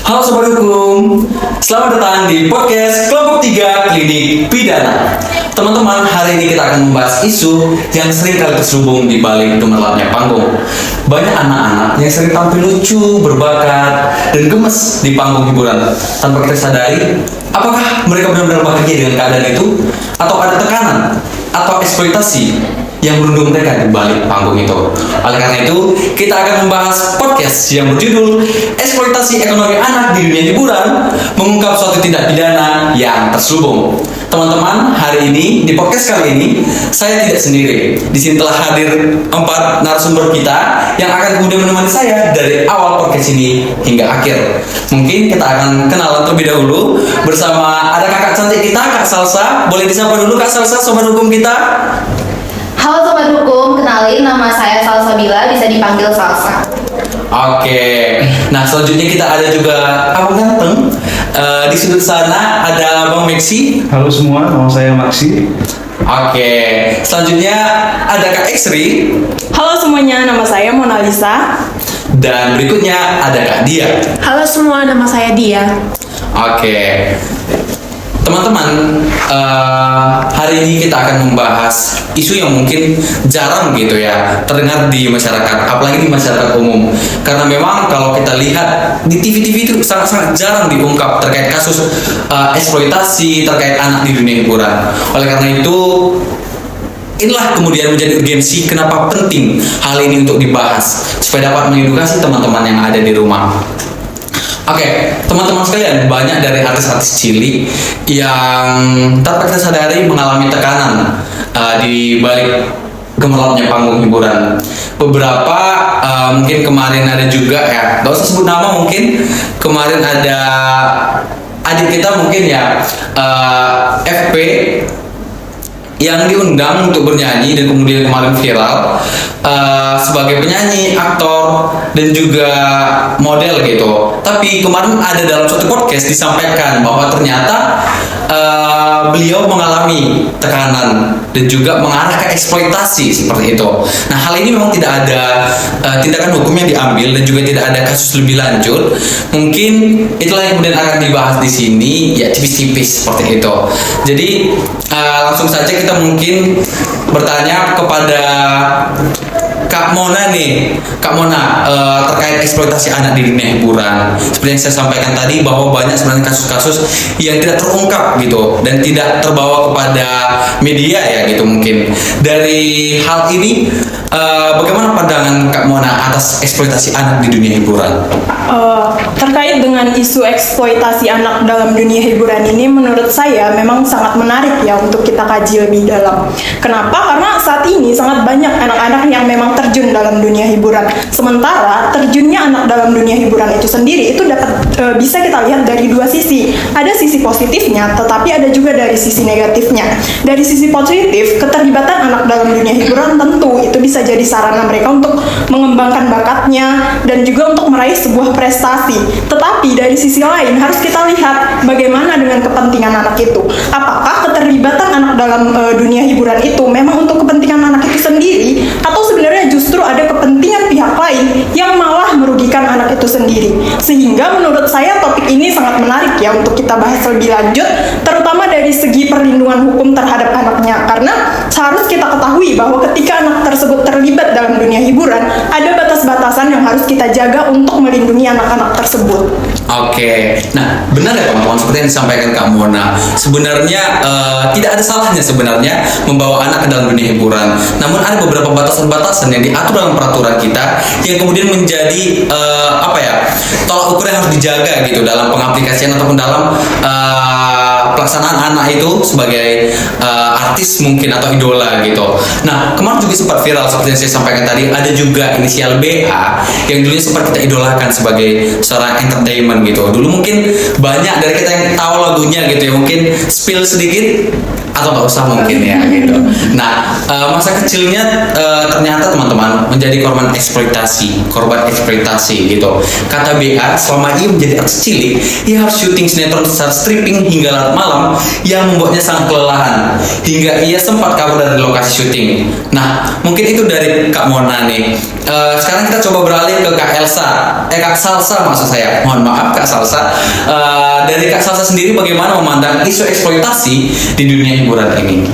Halo Sobat Hukum, selamat datang di podcast Kelompok 3 Klinik Pidana. Teman-teman, hari ini kita akan membahas isu yang sering kali terselubung di balik gemerlapnya panggung. Banyak anak-anak yang sering tampil lucu, berbakat, dan gemes di panggung hiburan. Tanpa kita sadari, apakah mereka benar-benar bahagia dengan keadaan itu? Atau ada tekanan? Atau eksploitasi yang merundung mereka di balik panggung itu. Oleh karena itu, kita akan membahas podcast yang berjudul Eksploitasi Ekonomi Anak di Dunia Hiburan, mengungkap suatu tindak pidana yang terselubung. Teman-teman, hari ini di podcast kali ini saya tidak sendiri. Di sini telah hadir 4 narasumber kita yang akan kemudian menemani saya dari awal podcast ini hingga akhir. Mungkin kita akan kenalan terlebih dahulu bersama ada kakak cantik kita, Kak Salsa. Boleh disapa dulu Kak Salsa, sobat hukum kita. Halo Sobat Hukum, kenalin nama saya Salsabila, bisa dipanggil Salsa. Oke, nah selanjutnya kita ada juga Abang Ganteng. Di sudut sana ada Bang Meksi. Halo semua, nama saya Maksi. Oke, selanjutnya ada Kak Eksri. Halo semuanya, nama saya Mona Lisa. Dan berikutnya ada Kak Dia. Halo semua, nama saya Dia. Oke, teman-teman, hari ini kita akan membahas isu yang mungkin jarang gitu ya terdengar di masyarakat, apalagi di masyarakat umum. Karena memang kalau kita lihat di TV-TV itu sangat-sangat jarang diungkap terkait kasus eksploitasi terkait anak di dunia hiburan. Oleh karena itu, inilah kemudian menjadi urgensi kenapa penting hal ini untuk dibahas supaya dapat mengedukasi teman-teman yang ada di rumah. Oke, teman-teman sekalian, banyak dari artis-artis cilik yang tanpa kita sadari mengalami tekanan di balik gemerlapnya panggung hiburan. Beberapa mungkin kemarin ada juga ya, gak usah sebut nama, mungkin kemarin ada adik kita mungkin ya, FP yang diundang untuk bernyanyi dan kemudian kemarin viral sebagai penyanyi, aktor, dan juga model gitu. Tapi kemarin ada dalam suatu podcast disampaikan bahwa ternyata beliau mengalami tekanan dan juga mengarah ke eksploitasi seperti itu. Nah, hal ini memang tidak ada tindakan hukum yang diambil dan juga tidak ada kasus lebih lanjut. Mungkin itulah yang kemudian akan dibahas di sini, ya tipis-tipis seperti itu. Jadi langsung saja kita mungkin bertanya kepada Kak Mona nih, Kak Mona, terkait eksploitasi anak di dunia hiburan. Seperti yang saya sampaikan tadi bahwa banyak sebenarnya kasus-kasus yang tidak terungkap gitu dan tidak terbawa kepada media ya gitu mungkin. Dari hal ini, bagaimana pandangan Kak Mona atas eksploitasi anak di dunia hiburan? Terkait dengan isu eksploitasi anak dalam dunia hiburan ini, menurut saya memang sangat menarik ya untuk kita kaji lebih dalam. Kenapa? Karena saat ini sangat banyak anak-anak yang memang terjun dalam dunia hiburan. Sementara terjunnya anak dalam dunia hiburan itu sendiri itu dapat bisa kita lihat dari dua sisi. Ada sisi positifnya, tetapi ada juga dari sisi negatifnya. Dari sisi positif, keterlibatan anak dalam dunia hiburan tentu itu bisa jadi sarana mereka untuk mengembangkan bakatnya dan juga untuk meraih sebuah prestasi. Tetapi dari sisi lain harus kita lihat bagaimana dengan kepentingan anak itu. Apakah keterlibatan anak dalam dunia hiburan itu memang untuk kepentingan anak itu sendiri, atau sebenarnya justru ada kepentingan pihak lain yang malah merugikan anak itu sendiri. Sehingga menurut saya topik ini sangat menarik ya untuk kita bahas lebih lanjut, terutama dari segi perlindungan hukum terhadap anaknya. Karena harus kita ketahui bahwa ketika anak tersebut terlibat dalam dunia hiburan, ada batas-batasan yang harus kita jaga untuk melindungi anak-anak tersebut. Oke, nah benar ya teman-teman, seperti yang disampaikan Kak Mona. Sebenarnya tidak ada salahnya sebenarnya membawa anak ke dalam dunia hiburan. Namun ada beberapa batasan-batasan yang diatur dalam peraturan kita yang kemudian menjadi tolak ukur yang harus dijaga gitu dalam pengaplikasian ataupun dalam pelaksanaan anak itu sebagai artis mungkin atau idola gitu. Nah, kemarin juga sempat viral seperti yang saya sampaikan tadi, ada juga inisial BA yang dulunya sempat kita idolakan sebagai seorang entertainment gitu. Dulu mungkin banyak dari kita yang tahu lagunya gitu ya, mungkin spill sedikit atau nggak usah mungkin ya gitu. Nah, masa kecilnya ternyata teman-teman menjadi korban eksploitasi gitu. Kata BA, selama ia menjadi artis cilik, ia harus syuting sinetron secara stripping hingga larut malam yang membuatnya sangat kelelahan hingga ia sempat kabur dari lokasi syuting. Nah, mungkin itu dari Kak Mona nih. Sekarang kita coba beralih ke Kak Elsa, Kak Salsa maksud saya. Mohon maaf Kak Salsa. Dari Kak Salsa sendiri bagaimana memandang isu eksploitasi di dunia hiburan ini?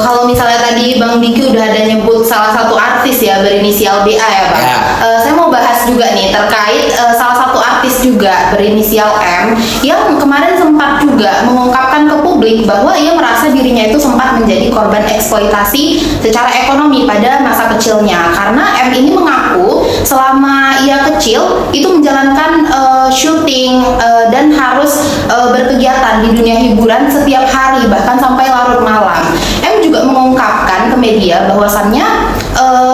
Kalau misalnya tadi Bang Diki udah ada nyebut salah satu artis ya berinisial BA ya Pak. Ya. Saya mau bahas juga nih terkait salah satu artis juga berinisial M yang kemarin sempat juga mengungkapkan ke publik bahwa ia merasa dirinya itu sempat menjadi korban eksploitasi secara ekonomi pada masa kecilnya, karena M ini mengaku selama ia kecil itu menjalankan syuting dan harus berkegiatan di dunia hiburan setiap hari bahkan sampai larut malam. M juga mengungkapkan ke media bahwasannya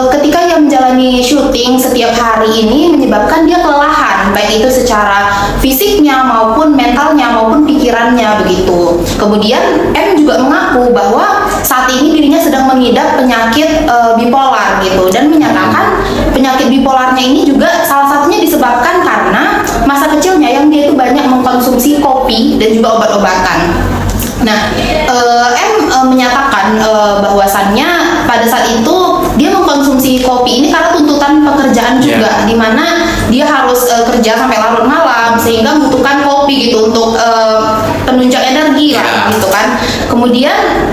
ketika ia menjalani syuting setiap hari ini menyebabkan dia kelelahan, baik itu secara fisiknya maupun mentalnya maupun pikirannya begitu. Kemudian M juga mengaku bahwa saat ini dirinya sedang mengidap penyakit bipolar gitu, dan menyatakan penyakit bipolarnya ini juga salah satunya disebabkan karena masa kecilnya yang dia itu banyak mengkonsumsi kopi dan juga obat-obatan. Nah, M menyatakan bahwasannya pada saat itu dia mengkonsumsi kopi ini karena tuntutan pekerjaan juga, di mana dia harus kerja sampai larut malam sehingga membutuhkan kopi gitu untuk penunjang energi lah gitu kan. Kemudian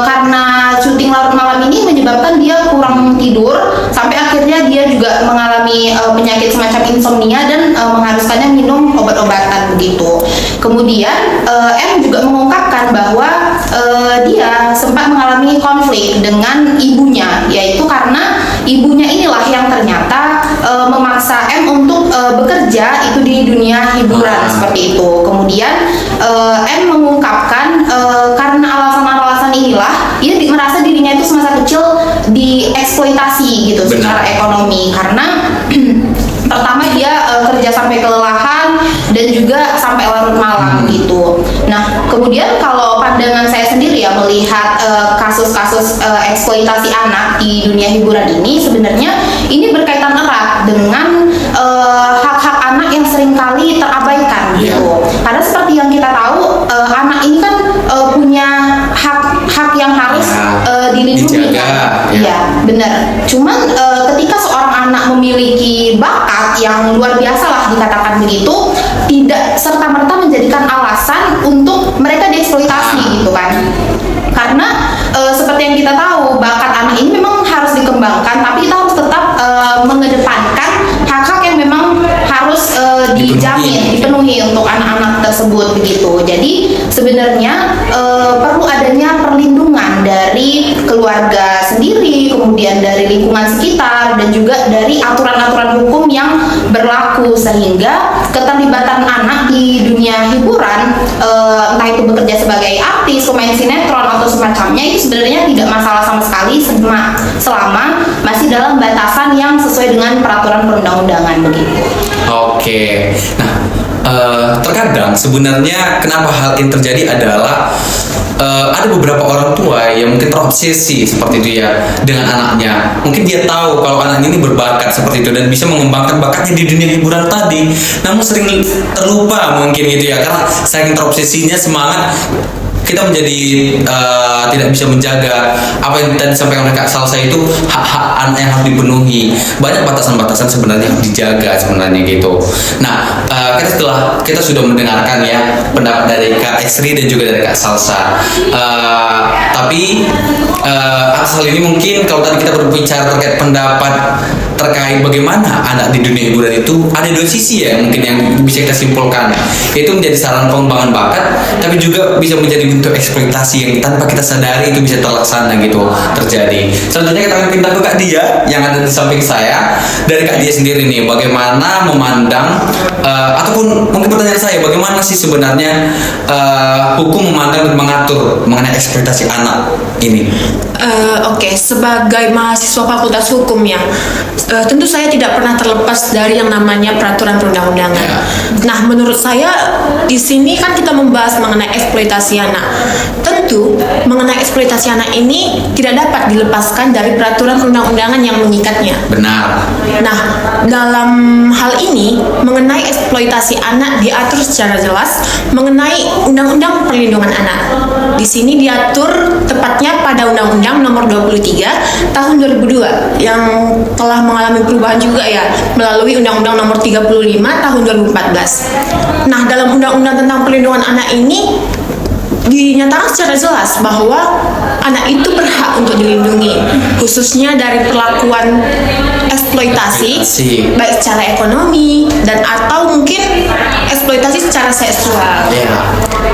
karena syuting larut malam ini menyebabkan dia kurang tidur sampai akhirnya dia juga mengalami penyakit semacam insomnia dan mengharuskannya minum obat-obatan begitu. Kemudian M juga mengungkapkan bahwa dia sempat mengalami konflik dengan ibunya, yaitu karena ibunya inilah yang ternyata memaksa M untuk bekerja itu di dunia hiburan seperti itu. Kemudian M mengungkapkan karena alasan-alasan inilah ia merasa dirinya itu semasa kecil dieksploitasi gitu secara ekonomi, karena pertama dia kerja sampai kelelahan dan juga sampai larut malam gitu. Nah, kemudian kalau pandangan saya sendiri ya melihat kasus-kasus eksploitasi anak di dunia hiburan ini, sebenarnya ini berkaitan erat dengan hak-hak anak yang seringkali terabaikan gitu. Karena seperti yang kita tahu, anak ini kan punya hak yang harus dilindungi. Ya, benar. Cuman ketika seorang anak memiliki bakat yang luar biasa lah dikatakan begitu, tidak serta-merta menjadikan alasan untuk mereka dieksploitasi gitu kan. Karena seperti yang kita tahu, bakat anak ini memang harus dikembangkan, tapi kita harus tetap mengedepankan hak-hak yang memang harus dipenuhi untuk anak-anak tersebut begitu. Jadi sebenarnya perlu adanya perlindungan dari keluarga sendiri, kemudian dari lingkungan sekitar, dan juga dari aturan-aturan hukum yang berlaku, sehingga keterlibatan anak di dunia hiburan, entah itu bekerja sebagai artis, pemain sinetron atau semacamnya, itu sebenarnya tidak masalah sama sekali selama masih dalam batasan yang sesuai dengan peraturan perundang-undangan begitu. Oke, nah terkadang sebenarnya kenapa hal ini terjadi adalah ada beberapa orang tua yang mungkin terobsesi seperti itu ya dengan anaknya. Mungkin dia tahu kalau anaknya ini berbakat seperti itu dan bisa mengembangkan bakatnya di dunia hiburan tadi, namun sering terlupa mungkin gitu ya, karena saking terobsesinya semangat kita menjadi tidak bisa menjaga apa yang tadi disampaikan oleh Kak Salsa, itu hak-hak anak yang harus dipenuhi. Banyak batasan-batasan sebenarnya yang dijaga sebenarnya gitu. Nah, kita sudah mendengarkan ya pendapat dari Kak Esri dan juga dari Kak Salsa. Tapi asal ini mungkin kalau tadi kita berbicara terkait pendapat terkait bagaimana anak di dunia hiburan itu, ada dua sisi ya mungkin yang bisa kita simpulkan, yaitu menjadi sarana pengembangan bakat, tapi juga bisa menjadi bentuk eksploitasi yang tanpa kita sadari itu bisa terlaksana gitu terjadi. Selanjutnya kita akan pindah ke Kak Dia yang ada di samping saya. Dari Kak Dia sendiri nih, bagaimana memandang ataupun mungkin pertanyaan saya, bagaimana sih sebenarnya hukum memandang dan mengatur mengenai eksploitasi anak ini? Oke, sebagai mahasiswa Fakultas Hukum ya, tentu saya tidak pernah terlepas dari yang namanya peraturan perundang-undangan. Ya. Nah, menurut saya di sini kan kita membahas mengenai eksploitasi anak. Tentu mengenai eksploitasi anak ini tidak dapat dilepaskan dari peraturan perundang-undangan yang mengikatnya. Benar. Nah, dalam hal ini mengenai eksploitasi anak diatur secara jelas mengenai Undang-Undang Perlindungan Anak. Di sini diatur tepatnya pada Undang-Undang Nomor 23 Tahun 2002 yang telah mengalami perubahan juga ya melalui Undang-Undang Nomor 35 Tahun 2014. Nah, dalam Undang-Undang tentang Perlindungan Anak ini dinyatakan secara jelas bahwa anak itu berhak untuk dilindungi, khususnya dari perlakuan eksploitasi, baik secara ekonomi dan atau mungkin eksploitasi secara seksual.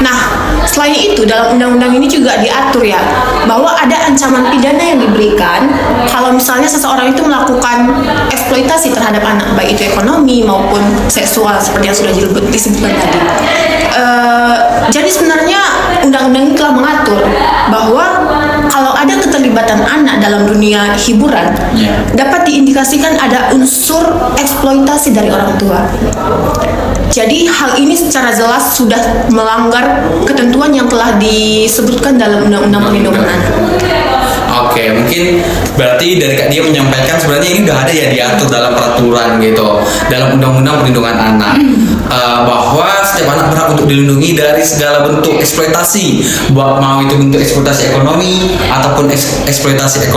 Nah, selain itu dalam undang-undang ini juga diatur ya bahwa ada ancaman pidana yang diberikan kalau misalnya seseorang itu melakukan eksploitasi terhadap anak, baik itu ekonomi maupun seksual seperti yang sudah disebutkan tadi. Jadi sebenarnya undang-undang ini telah mengatur bahwa kalau ada keterlibatan anak dalam dunia hiburan, dapat diindikasikan ada unsur eksploitasi dari orang tua. Jadi hal ini secara jelas sudah melanggar ketentuan yang telah disebutkan dalam Undang-Undang Perlindungan Anak. Oke, mungkin berarti dari Kak Dia menyampaikan sebenarnya ini udah ada ya diatur dalam peraturan gitu, dalam Undang-Undang Perlindungan Anak, bahwa setiap anak berhak untuk dilindungi dari segala bentuk eksploitasi, mau itu bentuk eksploitasi ekonomi ataupun eksploitasi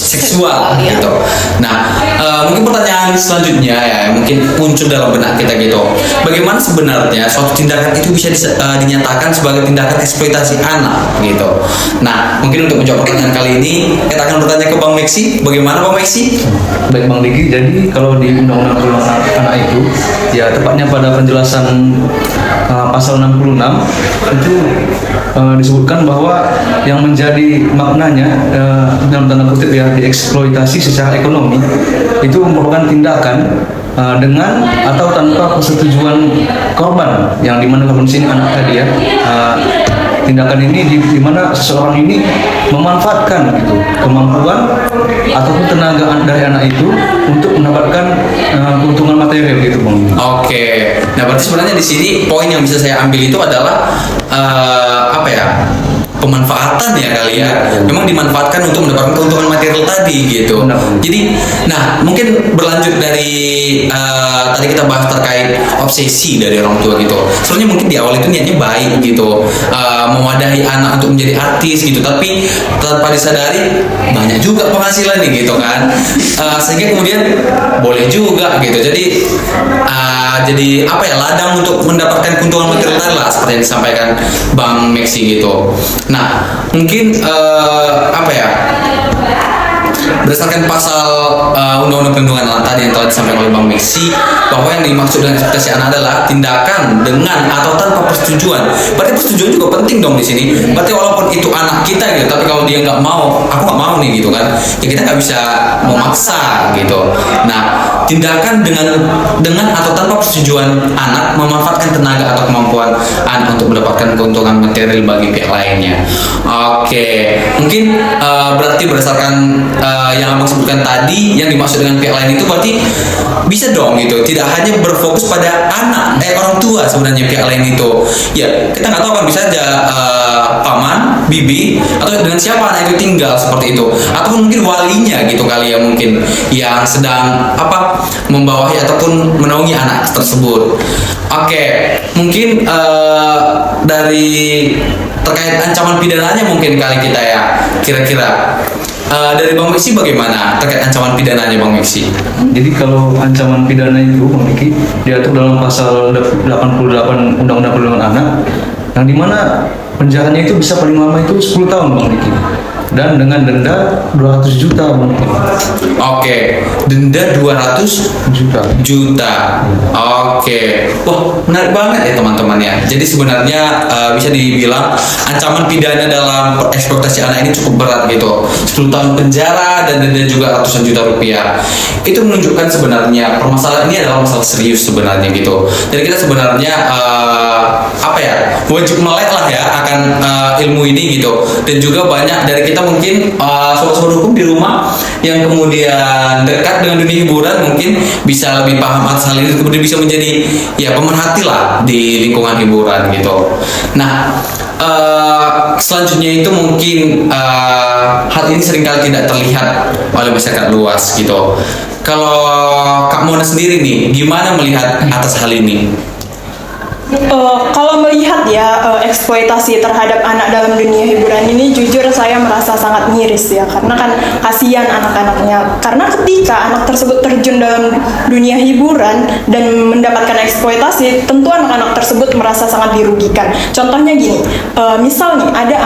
seksual gitu. Nah, mungkin pertanyaan selanjutnya ya mungkin muncul dalam benak kita gitu, bagaimana sebenarnya suatu tindakan itu bisa dinyatakan sebagai tindakan eksploitasi anak gitu. Nah, mungkin untuk menjawab pertanyaan kali ini kita akan bertanya ke Bang Meksi. Bagaimana Bang Meksi? Baik Bang Diki, jadi kalau di Undang-Undang Perlindungan Anak itu ya tepatnya pada penjelasan pasal 66 itu disebutkan bahwa yang menjadi maknanya dalam tanda kutip ya dieksploitasi secara ekonomi itu merupakan tindakan dengan atau tanpa persetujuan korban, yang dimana korban sini anak tadi ya. Tindakan ini di mana seseorang ini memanfaatkan gitu kemampuan ataupun tenaga dari anak itu untuk mendapatkan keuntungan material gitu Bang. Oke. Nah, berarti sebenarnya di sini poin yang bisa saya ambil itu adalah apa ya? Pemanfaatan ya kali ya, memang dimanfaatkan untuk mendapatkan keuntungan material tadi gitu. Jadi, nah mungkin berlanjut dari tadi kita bahas terkait obsesi dari orang tua gitu. Sebenarnya mungkin di awal itu niatnya baik gitu, mewadahi anak untuk menjadi artis gitu, tapi tanpa disadari banyak juga penghasilan nih gitu kan, sehingga kemudian boleh juga gitu. Jadi apa ya, ladang untuk mendapatkan keuntungan material tadi lah seperti yang disampaikan Bang Meksi gitu. Nah, mungkin apa ya, berdasarkan pasal Undang-Undang Perlindungan Anak tadi yang telah disampaikan oleh Bang Meksi, bahwa yang dimaksud dengan eksploitasi anak adalah tindakan dengan atau tanpa persetujuan. Berarti persetujuan juga penting dong di sini. Berarti walaupun itu anak kita gitu, tapi kalau dia nggak mau, aku nggak mau nih gitu kan, ya kita nggak bisa memaksa gitu. Nah, tindakan dengan atau tanpa persetujuan anak memanfaatkan tenaga atau kemampuan anak untuk mendapatkan keuntungan material bagi pihak lainnya. Oke, mungkin berarti berdasarkan yang abang sebutkan tadi, yang dimaksud dengan pihak lain itu berarti bisa dong gitu, tidak hanya berfokus pada anak, orang tua sebenarnya pihak lain itu. Ya, kita nggak tahu kan, bisa aja paman, bibi, atau dengan siapa anak itu tinggal seperti itu, atau mungkin walinya gitu kali ya, mungkin yang sedang membawahi ataupun menaungi anak tersebut. Oke, mungkin dari terkait ancaman pidananya mungkin kali kita ya, kira-kira dari Bang Meksi bagaimana terkait ancaman pidananya Bang Meksi? Jadi kalau ancaman pidana itu Bang Diki diatur dalam pasal 88 Undang-Undang Perlindungan Anak, yang dimana penjaranya itu bisa paling lama itu 10 tahun Bang Diki, dan dengan denda 200 juta Bang Diki. Oke, denda 200 juta. Oke. Wah, menarik banget ya teman-teman ya. Jadi sebenarnya bisa dibilang ancaman pidana dalam eksploitasi anak ini cukup berat gitu. 10 tahun penjara dan denda juga ratusan juta rupiah. Itu menunjukkan sebenarnya permasalahan ini adalah masalah serius sebenarnya gitu. Jadi kita sebenarnya wajib melek lah ya akan ilmu ini gitu. Dan juga banyak dari kita kita mungkin sobat-sobat hukum di rumah yang kemudian dekat dengan dunia hiburan mungkin bisa lebih paham atas hal ini, kemudian bisa menjadi ya pemerhati lah di lingkungan hiburan gitu. Nah, selanjutnya itu mungkin hal ini seringkali tidak terlihat oleh masyarakat luas gitu. Kalau Kak Mona sendiri nih, gimana melihat atas hal ini? Kalau melihat ya eksploitasi terhadap anak dalam dunia hiburan ini, jujur saya merasa sangat miris ya, karena kan kasihan anak-anaknya. Karena ketika anak tersebut terjun dalam dunia hiburan dan mendapatkan eksploitasi, tentu anak-anak tersebut merasa sangat dirugikan. Contohnya gini, misal nih ada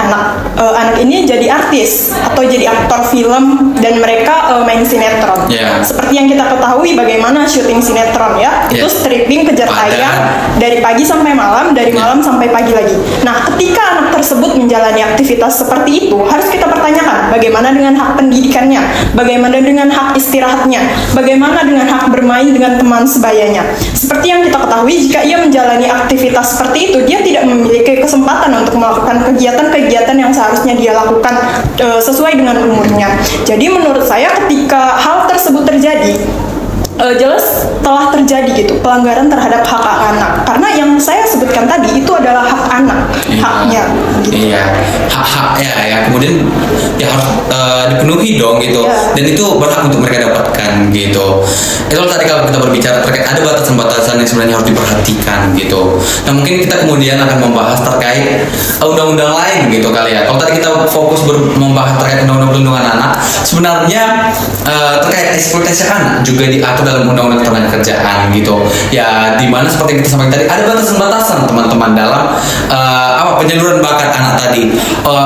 anak ini jadi artis atau jadi aktor film dan mereka main sinetron. Yeah. Seperti yang kita ketahui bagaimana syuting sinetron ya, itu stripping kejar tayang dari pagi sampai malam, dari malam sampai pagi lagi. Nah, ketika anak tersebut menjalani aktivitas seperti itu, harus kita pertanyakan bagaimana dengan hak pendidikannya, bagaimana dengan hak istirahatnya, bagaimana dengan hak bermain dengan teman sebayanya. Seperti yang kita ketahui, jika ia menjalani aktivitas seperti itu, dia tidak memiliki kesempatan untuk melakukan kegiatan-kegiatan yang seharusnya dia lakukan sesuai dengan umurnya. Jadi menurut saya ketika hal tersebut terjadi, jelas telah terjadi gitu pelanggaran terhadap hak anak, karena yang saya sebutkan tadi itu adalah hak anak, haknya gitu. Iya, hak ya kemudian ya harus dipenuhi dong gitu. Dan itu berhak untuk mereka dapatkan gitu. Itu tadi kalau kita berbicara terkait ada batasan-batasan yang sebenarnya harus diperhatikan gitu. Nah, mungkin kita kemudian akan membahas terkait undang-undang lain gitu kali ya. Kalau tadi kita fokus membahas terkait undang-undang perlindungan anak, sebenarnya terkait eksploitasi anak juga diatur dalam undang-undang ketenagakerjaan gitu ya, dimana seperti yang kita sampaikan tadi ada batasan-batasan teman-teman dalam penyaluran bakat anak tadi.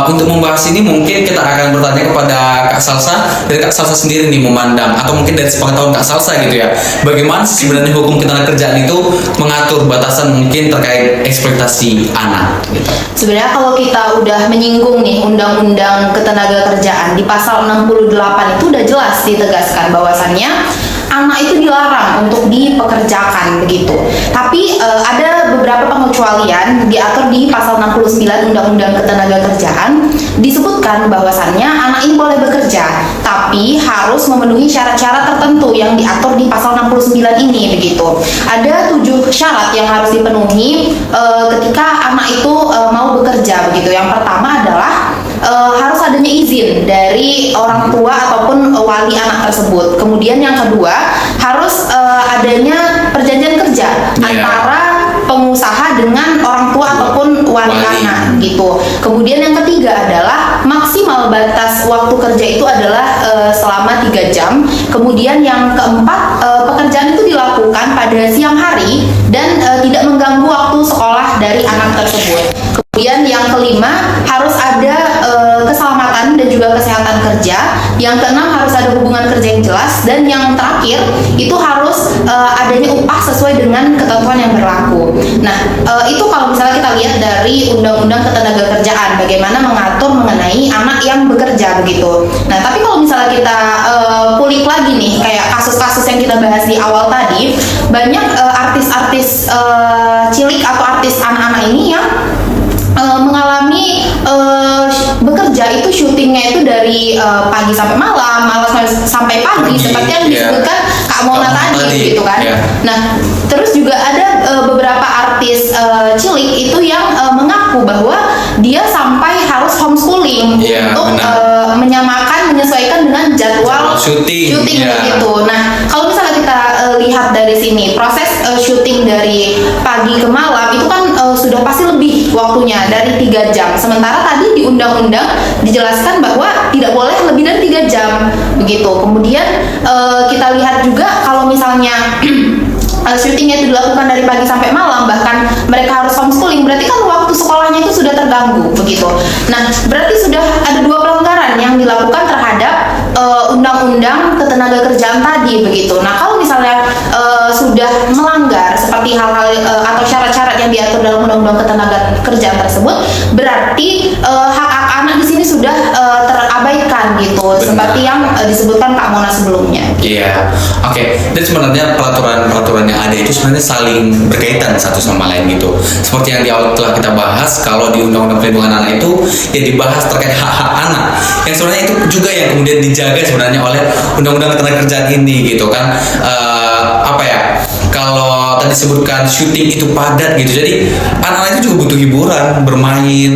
Untuk membahas ini mungkin kita akan bertanya kepada Kak Salsa, dari Kak Salsa sendiri nih memandang atau mungkin dari sepengetahuan Kak Salsa gitu ya, bagaimana sih sebenarnya hukum ketenagakerjaan itu mengatur batasan mungkin terkait eksploitasi anak gitu. Sebenarnya kalau kita udah menyinggung nih undang-undang ketenagakerjaan di pasal 68 itu udah jelas ditegaskan bahwasannya anak itu dilarang untuk dipekerjakan begitu. Tapi ada beberapa pengecualian diatur di pasal 69 Undang-Undang Ketenagakerjaan, disebutkan bahwasannya anak ini boleh bekerja, tapi harus memenuhi syarat-syarat tertentu yang diatur di pasal 69 ini begitu. Ada 7 syarat yang harus dipenuhi ketika anak itu mau bekerja begitu. Yang pertama adalah harus adanya izin dari orang tua ataupun wali anak tersebut. Kemudian yang kedua harus adanya perjanjian kerja antara pengusaha dengan orang tua ataupun wali anak gitu. Kemudian yang ketiga adalah maksimal batas waktu kerja itu adalah selama 3 jam. Kemudian yang keempat, pekerjaan itu dilakukan pada siang hari dan tidak mengganggu waktu sekolah dari anak tersebut. Kemudian yang kelima harus ada keselamatan dan juga kesehatan kerja. Yang keenam harus ada hubungan kerja yang jelas, dan yang terakhir itu harus adanya upah sesuai dengan ketentuan yang berlaku. Nah, itu kalau misalnya kita lihat dari Undang-Undang Ketenagakerjaan bagaimana mengatur mengenai anak yang bekerja begitu. Nah, tapi kalau misalnya kita kulik lagi nih kayak kasus-kasus yang kita bahas di awal tadi, banyak artis-artis cilik atau artis anak-anak ini yang mengalami bekerja itu syutingnya itu dari pagi sampai malam, sampai pagi seperti yang disebutkan Kak Mona tadi gitu kan. Nah, terus juga ada beberapa artis cilik itu yang mengaku bahwa dia sampai harus homeschooling untuk menyesuaikan dengan jadwal syuting gitu. Nah, kalau misalnya kita lihat dari sini proses syuting dari pagi ke malam itu kan sudah pasti lebih waktunya dari 3 jam. Sementara tadi di undang-undang dijelaskan bahwa tidak boleh lebih dari 3 jam begitu. Kemudian kita lihat juga kalau misalnya syutingnya itu dilakukan dari pagi sampai malam, bahkan mereka harus homeschooling, berarti kan waktu sekolahnya itu sudah terganggu begitu. Nah, berarti sudah ada 2 pelanggaran yang dilakukan terhadap Undang-Undang Ketenagakerjaan tadi begitu. Nah, kalau misalnya sudah melanggar seperti hal-hal atau syarat-syarat yang diatur dalam Undang-Undang Ketenagakerjaan tersebut, berarti hak-hak anak di sini sudah terabaikan gitu. Benar. Seperti yang disebutkan Kak Mona sebelumnya. Iya, oke. Dan sebenarnya peraturan yang ada itu sebenarnya saling berkaitan satu sama lain gitu. Seperti yang di awal telah kita bahas, kalau di Undang-Undang Perlindungan Anak itu ya dibahas terkait hak-hak anak yang sebenarnya itu juga yang kemudian dijaga sebenarnya oleh undang-undang ketenagakerjaan ini gitu kan. Apa ya, kalau tadi disebutkan syuting itu padat gitu, jadi anak-anak itu juga butuh hiburan, bermain,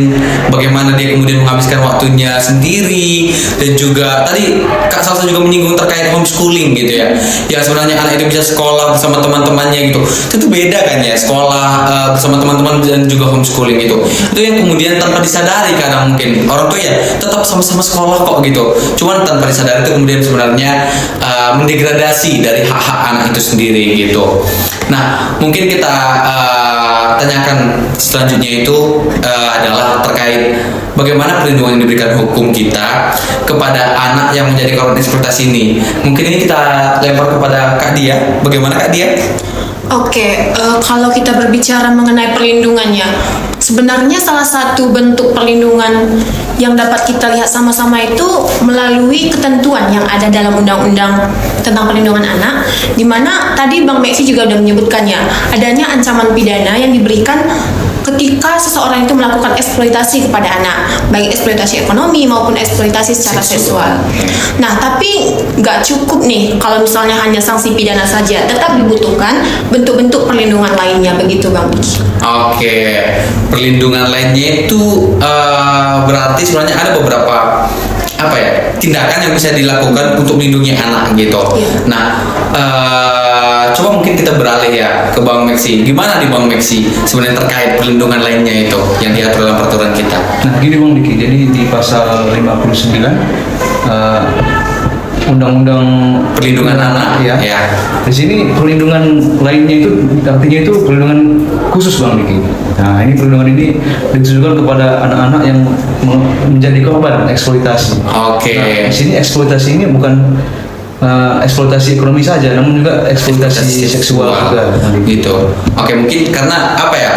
bagaimana dia kemudian menghabiskan waktunya sendiri, dan juga tadi Kak Salsa juga menyinggung terkait homeschooling gitu ya, yang sebenarnya anak itu bisa sekolah bersama teman-temannya gitu. Itu beda kan ya, sekolah bersama teman-teman dan juga homeschooling gitu. Itu yang kemudian tanpa disadari kadang mungkin orang tua ya tetap sama-sama sekolah kok gitu, cuman tanpa disadari itu kemudian sebenarnya mendegradasi dari hak-hak anak itu sendiri gitu. Nah, mungkin kita tanyakan selanjutnya itu adalah terkait bagaimana perlindungan yang diberikan hukum kita kepada anak yang menjadi korban eksploitasi ini. Mungkin ini kita lempar kepada Kak Dia. Bagaimana Kak Dia? Oke, kalau kita berbicara mengenai perlindungannya, sebenarnya salah satu bentuk perlindungan yang dapat kita lihat sama-sama itu melalui ketentuan yang ada dalam Undang-Undang tentang Perlindungan Anak, di mana tadi Bang Meksi juga sudah menyebutkannya, adanya ancaman pidana yang diberikan ketika seseorang itu melakukan eksploitasi kepada anak, baik eksploitasi ekonomi maupun eksploitasi secara seksual. Nah, tapi nggak cukup nih kalau misalnya hanya sanksi pidana saja, tetap dibutuhkan bentuk-bentuk perlindungan lainnya, begitu Bang Miki. Oke, perlindungan lainnya itu berarti sebenarnya ada beberapa apa ya, tindakan yang bisa dilakukan untuk melindungi anak gitu. Nah, coba mungkin kita beralih ya ke Bang Meksi. Gimana di Bang Meksi sebenarnya terkait perlindungan lainnya itu yang diatur dalam peraturan kita? Nah, gini Bang Diki, jadi di pasal 59 Undang-Undang Perlindungan Anak ya. ya. Di sini perlindungan lainnya itu artinya itu perlindungan khusus Bang Diki. Nah, ini perlindungan ini ditujukan kepada anak-anak yang menjadi korban eksploitasi. Oke. Nah, di sini eksploitasi ini bukan eksploitasi ekonomi saja, namun juga eksploitasi seksual juga. Gitu. Oke, mungkin karena apa ya,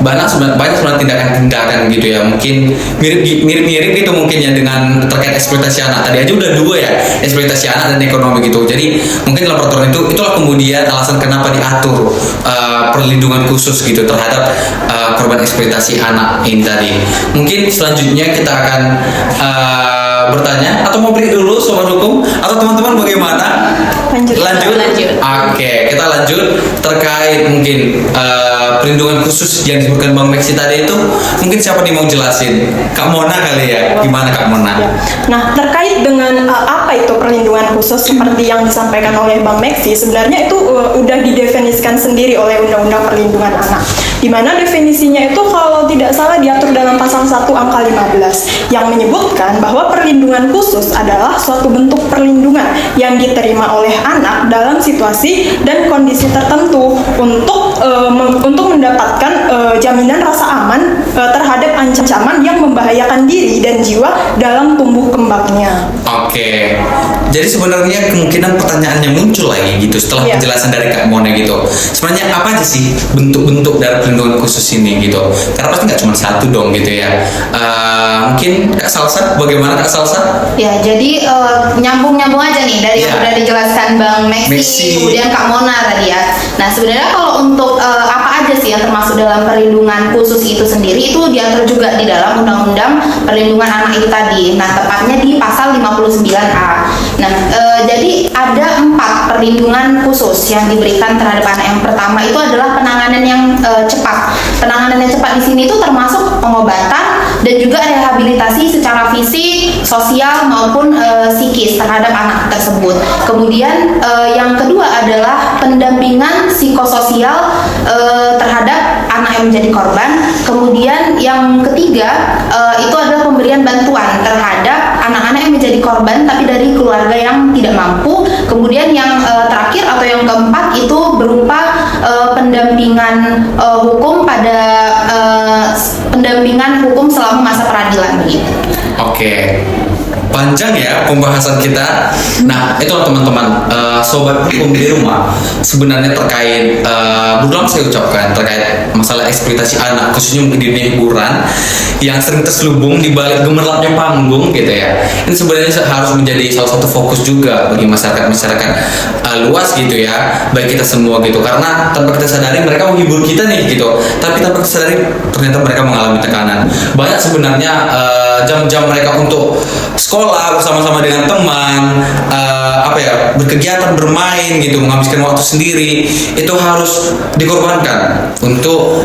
banyak sebenarnya tindakan-tindakan gitu ya, mungkin mirip-mirip gitu mungkin ya dengan terkait eksploitasi anak. Tadi aja udah dua ya, eksploitasi anak dan ekonomi gitu. Jadi mungkin dalam peraturan itulah kemudian alasan kenapa diatur perlindungan khusus gitu terhadap korban eksploitasi anak ini tadi. Mungkin selanjutnya kita akan bertanya atau mau beri dulu sobat hukum atau teman-teman bagaimana? Lanjut. Oke, kita lanjut terkait mungkin perlindungan khusus yang disebutkan Bang Meksi tadi itu. Mungkin siapa nih mau jelasin? Kak Mona kali ya. Gimana Kak Mona? Ya. Nah, terkait dengan apa itu perlindungan khusus seperti yang disampaikan oleh Bang Meksi, sebenarnya itu udah didefinisikan sendiri oleh Undang-Undang Perlindungan Anak. Di mana definisinya itu kalau tidak salah diatur dalam pasal 1 angka 15 yang menyebutkan bahwa perlindungan khusus adalah suatu bentuk perlindungan yang diterima oleh anak dalam situasi dan kondisi tertentu untuk mendapatkan jaminan rasa aman terhadap ancaman yang membahayakan diri dan jiwa dalam tumbuh kembangnya. Oke. Jadi sebenarnya kemungkinan pertanyaannya muncul lagi gitu setelah penjelasan dari Kak Mona gitu. Sebenarnya apa aja sih bentuk-bentuk dari perlindungan khusus ini gitu? Karena pasti nggak cuma satu dong gitu ya. Mungkin Kak Salsa, bagaimana Kak Salsa? Ya, jadi nyambung-nyambung aja nih dari yang udah dijelaskan Bang Meksi, kemudian Kak Mona tadi ya. Nah, sebenarnya kalau untuk apa aja sih yang termasuk dalam perlindungan khusus itu sendiri itu diatur juga di dalam Undang-Undang Perlindungan Anak itu tadi. Nah, tepatnya di pasal 59A. Nah, jadi ada 4 perlindungan khusus yang diberikan terhadap anak. Yang pertama itu adalah penanganan yang cepat. Penanganan yang cepat di sini itu termasuk pengobatan dan juga rehabilitasi secara fisik, sosial maupun psikis terhadap anak tersebut. Kemudian yang kedua adalah pendampingan psikososial terhadap anak yang menjadi korban. Kemudian yang ketiga itu adalah pemberian bantuan terhadap anak-anak yang menjadi korban tapi dari keluarga yang tidak mampu. Kemudian yang terakhir atau yang keempat itu berupa pendampingan hukum pada pendampingan hukum selama masa peradilan begitu. Oke. Panjang ya pembahasan kita. Nah, itulah teman-teman sobat hukum di rumah, sebenarnya terkait berulang saya ucapkan terkait masalah eksploitasi anak khususnya di dunia hiburan yang sering terselubung di balik gemerlapnya panggung gitu ya. Ini sebenarnya harus menjadi salah satu fokus juga bagi masyarakat luas gitu ya, baik kita semua gitu, karena tanpa kita sadari mereka menghibur kita nih gitu, tapi tanpa kita sadari ternyata mereka mengalami tekanan. Banyak sebenarnya jam-jam mereka untuk sekolah bersama-sama dengan teman, berkegiatan, bermain gitu, menghabiskan waktu sendiri, itu harus dikorbankan untuk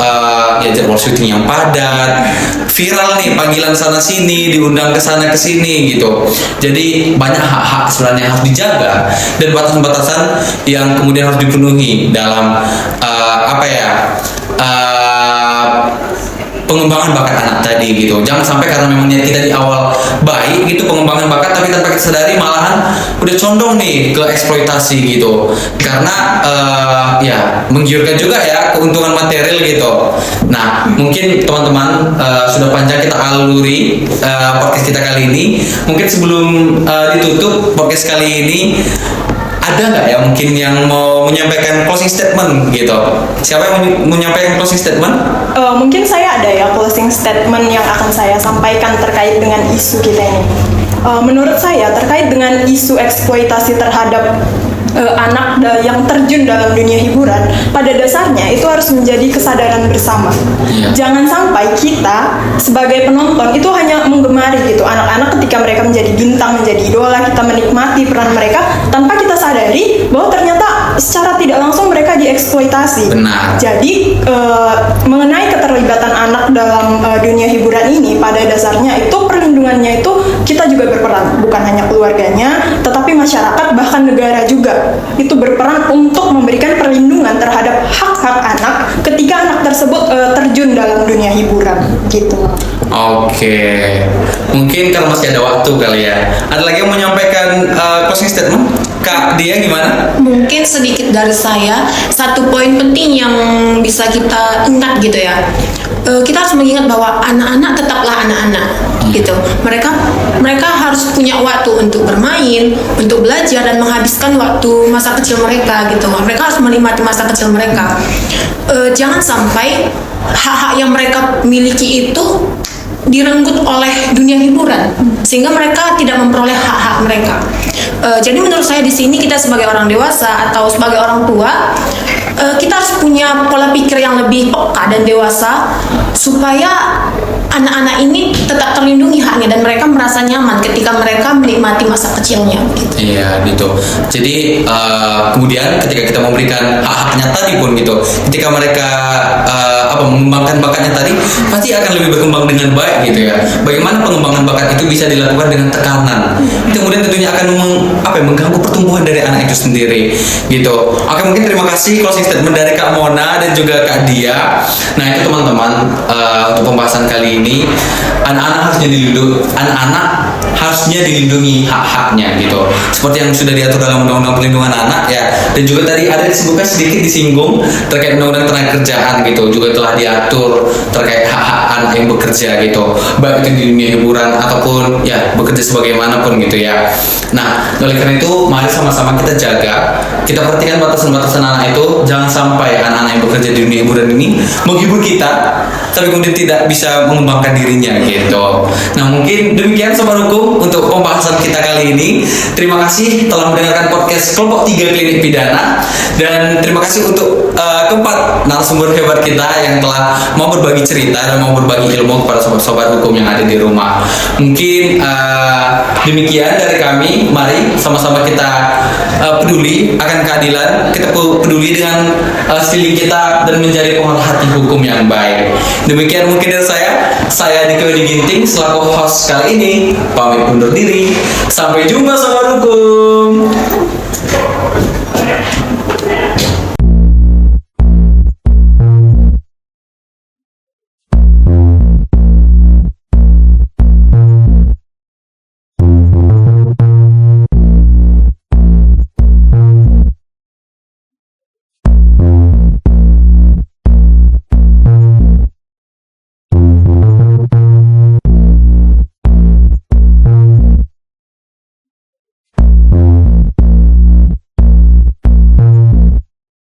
jadwal syuting yang padat, viral nih, panggilan sana sini, diundang ke sana ke sini gitu. Jadi banyak hak-hak sebenarnya yang harus dijaga dan batasan-batasan yang kemudian harus dipenuhi dalam pengembangan bakat anak tadi gitu. Jangan sampai karena memang niat kita di awal baik gitu pengembangan bakat, tapi tanpa kita sadari malahan udah condong nih ke eksploitasi gitu. Karena menggiurkan juga ya keuntungan material gitu. Nah, mungkin teman-teman sudah panjang kita aluri podcast kita kali ini. Mungkin sebelum ditutup podcast kali ini, ada nggak ya mungkin yang mau menyampaikan closing statement gitu? Siapa yang mau menyampaikan closing statement? Mungkin saya ada ya closing statement yang akan saya sampaikan terkait dengan isu kita ini. Menurut saya terkait dengan isu eksploitasi terhadap anak yang terjun dalam dunia hiburan, pada dasarnya itu harus menjadi kesadaran bersama. Jangan sampai kita sebagai penonton itu hanya menggemari gitu anak-anak ketika mereka menjadi bintang, menjadi idola, kita menikmati peran mereka tanpa kita sadari bahwa ternyata secara tidak langsung mereka dieksploitasi. Benar. Jadi mengenai keterlibatan anak dalam dunia hiburan ini, pada dasarnya itu perlindungannya itu kita juga berperan, bukan hanya keluarganya, tetapi masyarakat bahkan negara juga itu berperan untuk memberikan perlindungan terhadap hak-hak anak ketika anak tersebut terjun dalam dunia hiburan gitu. Oke, mungkin kalau masih ada waktu kali ya. Ada lagi yang mau menyampaikan closing statement? Kak Dia gimana? Mungkin sedikit dari saya, satu poin penting yang bisa kita ingat gitu ya. Kita harus mengingat bahwa anak-anak tetaplah anak-anak gitu. Mereka harus punya waktu untuk bermain, untuk belajar dan menghabiskan waktu masa kecil mereka gitu. Mereka harus menikmati masa kecil mereka. Jangan sampai hak-hak yang mereka miliki itu direnggut oleh dunia hiburan sehingga mereka tidak memperoleh hak-hak mereka. Jadi menurut saya di sini kita sebagai orang dewasa atau sebagai orang tua, kita harus punya pola pikir yang lebih peka dan dewasa supaya anak-anak ini tetap terlindungi haknya dan mereka merasa nyaman ketika mereka menikmati masa kecilnya gitu. Iya gitu. Jadi kemudian ketika kita memberikan hak-haknya tadi pun gitu, ketika mereka mengembangkan bakatnya tadi, pasti akan lebih berkembang dengan baik gitu ya. Bagaimana pengembangan bakat itu bisa dilakukan dengan tekanan? Kemudian tentunya akan mengganggu pertumbuhan dari anak itu sendiri gitu. Oke, mungkin terima kasih closing statement dari Kak Mona dan juga Kak Dia. Nah itu teman-teman, untuk pembahasan kali ini, anak-anak harusnya dilindungi hak-haknya gitu, seperti yang sudah diatur dalam Undang-Undang Perlindungan Anak ya. Dan juga tadi ada disebutkan sedikit disinggung terkait Undang-Undang Tenaga Kerjaan gitu, juga telah diatur terkait hak-hak anak yang bekerja gitu, baik itu di dunia hiburan ataupun ya bekerja sebagaimanapun gitu ya. Nah oleh karena itu mari sama-sama kita jaga, kita perhatikan batasan-batasan anak itu. Jangan sampai anak-anak yang bekerja di dunia hiburan ini menghibur kita tapi kemudian tidak bisa mengembangkan dirinya gitu. Nah mungkin demikian Sobat Hukum untuk pembahasan kita kali ini. Terima kasih telah mendengarkan podcast Kelompok 3 Klinik Pidana, dan terima kasih untuk keempat narasumber hebat kita yang telah mau berbagi cerita dan mau berbagi ilmu kepada sobat-sobat hukum yang ada di rumah. Mungkin demikian dari kami. Mari sama-sama kita peduli akan keadilan, kita peduli dengan sekeliling kita dan menjadi pemerhati hukum yang baik. Demikian mungkin dari saya Dika Ginting selaku host kali ini pamit undur diri. Sampai jumpa sobat hukum.